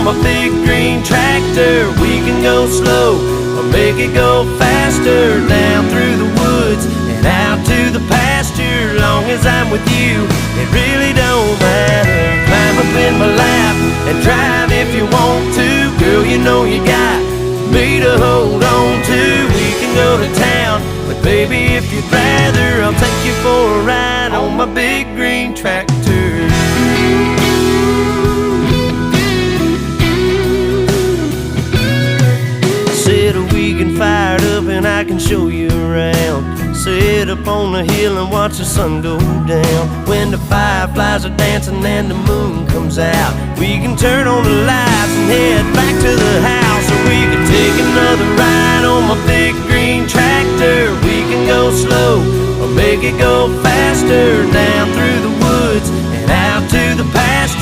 my big green tractor. We can go slow or make it go faster, down through the woods and out to the pasture. Long as I'm with you, it really don't matter. Climb up in my lap and drive if you want to. Girl, you know you got me to hold on to. We can go to town, but baby, if you'd rather, I'll take you for a ride on my big green tractor. Set a weekend fired up and I can show you around. Sit up on the hill and watch the sun go down. When the fireflies are dancing and the moon comes out, we can turn on the lights and head back to the house. Or we can take another ride on my big green tractor. We can go slow or make it go faster, down through the woods and out to the pasture.